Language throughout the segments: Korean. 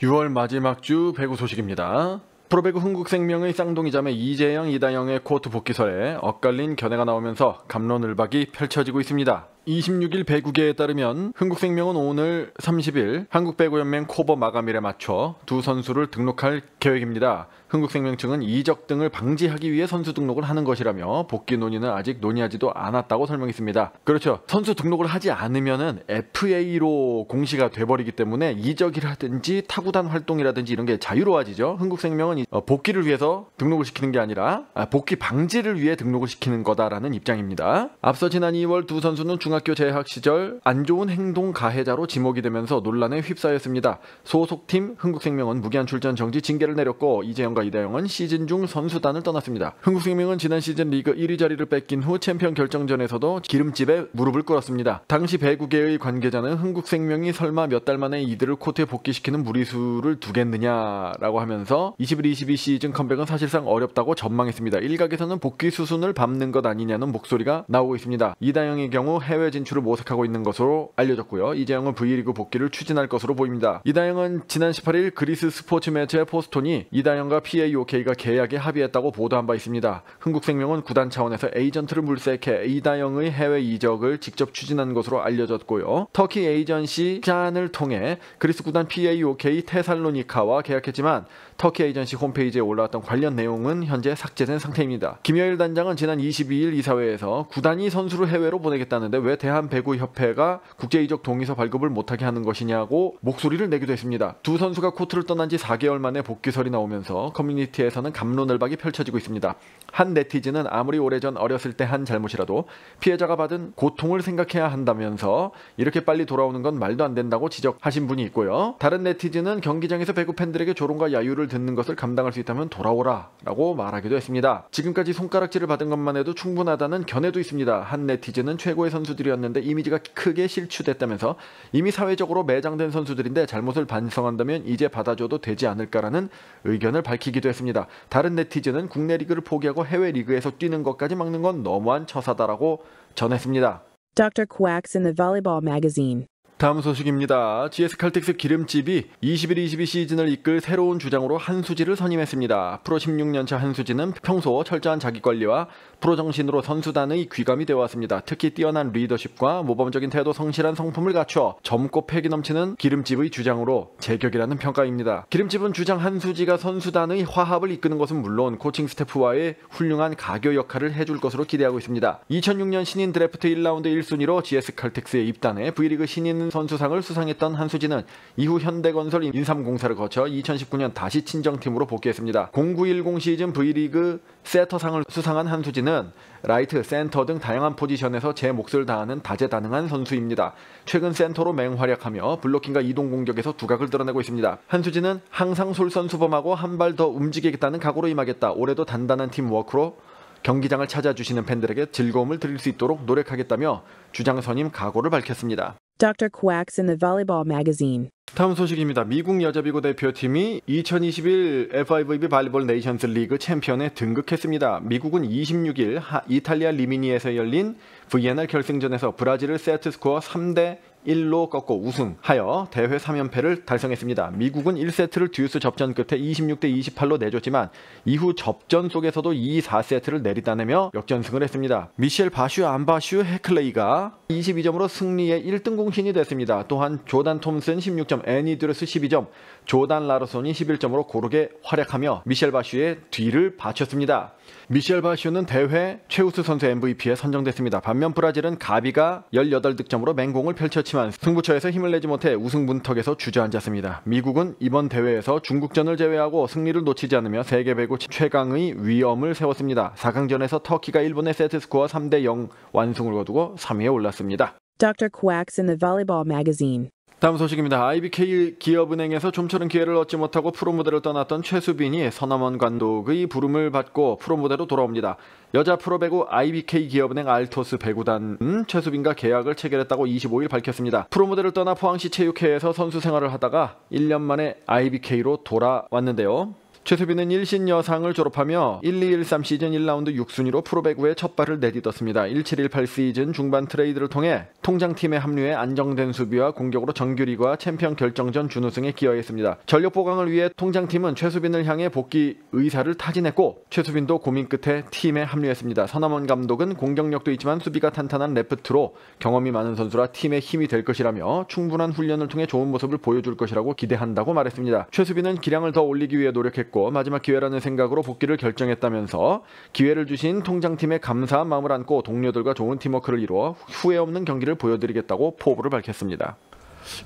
6월 마지막 주 배구 소식입니다. 프로배구 흥국생명의 쌍둥이자매 이재영, 이다영의 코트 복귀설에 엇갈린 견해가 나오면서 갑론을박이 펼쳐지고 있습니다. 26일 배구계에 따르면 흥국생명은 오늘 30일 한국배구연맹 코버 마감일에 맞춰 두 선수를 등록할 계획입니다. 흥국생명 측은 이적 등을 방지하기 위해 선수 등록을 하는 것이라며 복귀 논의는 아직 논의하지도 않았다고 설명했습니다. 그렇죠. 선수 등록을 하지 않으면은 FA로 공시가 돼버리기 때문에 이적이라든지 타구단 활동이라든지 이런 게 자유로워지죠. 흥국생명은 복귀를 위해서 등록을 시키는 게 아니라 복귀 방지를 위해 등록을 시키는 거다라는 입장입니다. 앞서 지난 2월 두 선수는 중학교 재학 시절 안 좋은 행동 가해자로 지목이 되면서 논란에 휩싸였습니다. 소속팀 흥국생명은 무기한 출전 정지 징계를 내렸고 이재영과 이다영은 시즌 중 선수단을 떠났습니다. 흥국생명은 지난 시즌 리그 1위 자리를 뺏긴 후 챔피언 결정전에서도 기름집에 무릎을 꿇었습니다. 당시 배구계의 관계자는 흥국생명이 설마 몇 달 만에 이들을 코트에 복귀시키는 무리수를 두겠느냐라고 하면서 21-22 시즌 컴백은 사실상 어렵다고 전망했습니다. 일각에서는 복귀 수순을 밟는 것 아니냐는 목소리가 나오고 있습니다. 이다영의 경우 해외 진출을 모색하고 있는 것으로 알려졌고요. 이재영은 V리그 복귀를 추진할 것으로 보입니다. 이다영은 지난 18일 그리스 스포츠 매체 포스톤이 이다영과 PAOK가 계약에 합의했다고 보도한 바 있습니다. 흥국생명은 구단 차원에서 에이전트를 물색해 이다영의 해외 이적을 직접 추진한 것으로 알려졌고요. 터키 에이전시 짠을 통해 그리스 구단 PAOK 테살로니카와 계약했지만 터키 에이전시 홈페이지에 올라왔던 관련 내용은 현재 삭제된 상태입니다. 김여일 단장은 지난 22일 이사회에서 구단이 선수를 해외로 보내겠다는데 왜 대한배구협회가 국제이적 동의서 발급을 못하게 하는 것이냐고 목소리를 내기도 했습니다. 두 선수가 코트를 떠난 지 4개월 만에 복귀설이 나오면서 커뮤니티에서는 갑론을박이 펼쳐지고 있습니다. 한 네티즌은 아무리 오래전 어렸을 때 한 잘못이라도 피해자가 받은 고통을 생각해야 한다면서 이렇게 빨리 돌아오는 건 말도 안 된다고 지적하신 분이 있고요. 다른 네티즌은 경기장에서 배구 팬들에게 조롱과 야유를 듣는 것을 감당할 수 있다면 돌아오라 라고 말하기도 했습니다. 지금까지 손가락질을 받은 것만 해도 충분하다는 견해도 있습니다. 한 네티즌은 최고의 선수들이었는데 이미지가 크게 실추됐다면서 이미 사회적으로 매장된 선수들인데 잘못을 반성한다면 이제 받아줘도 되지 않을까라는 의견을 밝히기도 했습니다. 다른 네티즌은 국내 리그를 포기하고 해외 리그에서 뛰는 것까지 막는 건 너무한 처사다라고 전했습니다. Dr. Quacks in the Volleyball Magazine. 다음 소식입니다. GS 칼텍스 기름집이 21-22 시즌을 이끌 새로운 주장으로 한수지를 선임했습니다. 프로 16년차 한수지는 평소 철저한 자기관리와 프로 정신으로 선수단의 귀감이 되어왔습니다. 특히 뛰어난 리더십과 모범적인 태도, 성실한 성품을 갖춰 젊고 패기 넘치는 기름집의 주장으로 제격이라는 평가입니다. 기름집은 주장 한수지가 선수단의 화합을 이끄는 것은 물론 코칭 스태프와의 훌륭한 가교 역할을 해줄 것으로 기대하고 있습니다. 2006년 신인 드래프트 1라운드 1순위로 GS 칼텍스에 입단해 V리그 신인 선수상을 수상했던 한수지는 이후 현대건설 인삼공사를 거쳐 2019년 다시 친정팀으로 복귀했습니다. 0910 시즌 V리그 세터상을 수상한 한수지는 라이트, 센터 등 다양한 포지션에서 제 몫을 다하는 다재다능한 선수입니다. 최근 센터로 맹활약하며 블로킹과 이동 공격에서 두각을 드러내고 있습니다. 한수지는 항상 솔선수범하고 한 발 더 움직이겠다는 각오로 임하겠다. 올해도 단단한 팀워크로 경기장을 찾아주시는 팬들에게 즐거움을 드릴 수 있도록 노력하겠다며 주장 선임 각오를 밝혔습니다. Dr. Quacks in the Volleyball Magazine. 다음 소식입니다. 미국 여자비구 대표팀이 2021 FIVB 발리볼 네이션스 리그 챔피언에 등극했습니다. 미국은 26일 이탈리아 리미니에서 열린 VNL 결승전에서 브라질을 세트스코어 3대1로 꺾고 우승하여 대회 3연패를 달성했습니다. 미국은 1세트를 듀스 접전 끝에 26대28로 내줬지만 이후 접전 속에서도 2-4세트를 내리따내며 역전승을 했습니다. 미셸 바슈, 안바슈, 헤클레이가 22점으로 승리의 1등 공신이 됐습니다. 또한 조단 톰슨 16점, 애니 드레스 12점, 조단 라르손이 11점으로 고르게 활약하며 미셸 바슈의 뒤를 바쳤습니다. 미셸 바슈는 대회 최우수 선수 MVP에 선정됐습니다. 반면 브라질은 가비가 18득점으로 맹공을 펼쳤지만 승부처에서 힘을 내지 못해 우승 문턱에서 주저앉았습니다. 미국은 이번 대회에서 중국전을 제외하고 승리를 놓치지 않으며 세계 배구 최강의 위엄을 세웠습니다. 4강전에서 터키가 일본의 세트스코어 3대0 완승을 거두고 3위에 올랐습니다. Dr. Quacks in the Volleyball Magazine. 다음 소식입니다. IBK 기업은행에서 좀처럼 기회를 얻지 못하고 프로무대를 떠났던 최수빈이 서남원 감독의 부름을 받고 프로무대로 돌아옵니다. 여자 프로배구 IBK 기업은행 알토스 배구단 최수빈과 계약을 체결했다고 25일 밝혔습니다. 프로무대를 떠나 포항시 체육회에서 선수 생활을 하다가 1년 만에 IBK로 돌아왔는데요. 최수빈은 1신 여상을 졸업하며 1213 시즌 1라운드 6순위로 프로배구에 첫 발을 내딛었습니다. 1718 시즌 중반 트레이드를 통해 통장팀에 합류해 안정된 수비와 공격으로 정규리그와 챔피언 결정전 준우승에 기여했습니다. 전력 보강을 위해 통장팀은 최수빈을 향해 복귀 의사를 타진했고 최수빈도 고민 끝에 팀에 합류했습니다. 서남원 감독은 공격력도 있지만 수비가 탄탄한 레프트로 경험이 많은 선수라 팀의 힘이 될 것이라며 충분한 훈련을 통해 좋은 모습을 보여줄 것이라고 기대한다고 말했습니다. 최수빈은 기량을 더 올리기 위해 노력했고 마지막 기회라는 생각으로 복귀를 결정했다면서 기회를 주신 통장팀에 감사한 마음을 안고 동료들과 좋은 팀워크를 이루어 후회 없는 경기를 보여드리겠다고 포부를 밝혔습니다.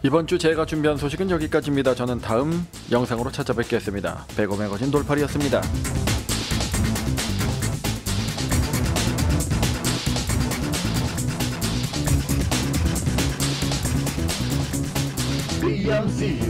이번 주 제가 준비한 소식은 여기까지입니다. 저는 다음 영상으로 찾아뵙겠습니다. 배구 매거진 돌팔이었습니다. BMC